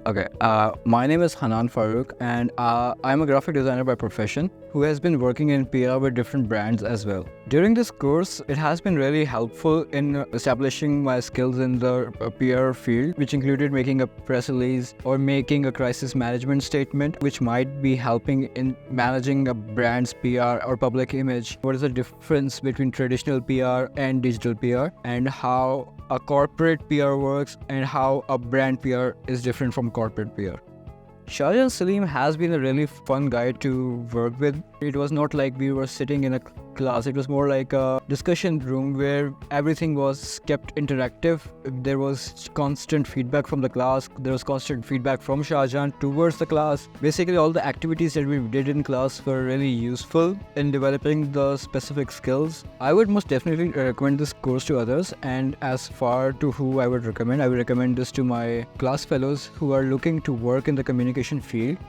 Okay, my name is Hanan Farooq, and I'm a graphic designer by profession who has been working in PR with different brands as well. During this course, it has been really helpful in establishing my skills in the PR field, which included making a press release or making a crisis management statement, which might be helping in managing a brand's PR or public image. What is the difference between traditional PR and digital PR, and how a corporate PR works, and how a brand PR is different from corporate PR. Shahjahan Salim has been a really fun guy to work with. It was not like we were sitting in a class, it was more like a discussion room where everything was kept interactive. There was constant feedback from the class, there was constant feedback from Shahjahan towards the class. Basically, all the activities that we did in class were really useful in developing the specific skills. I would most definitely recommend this course to others, and as far to who I would recommend this to my class fellows who are looking to work in the communication field.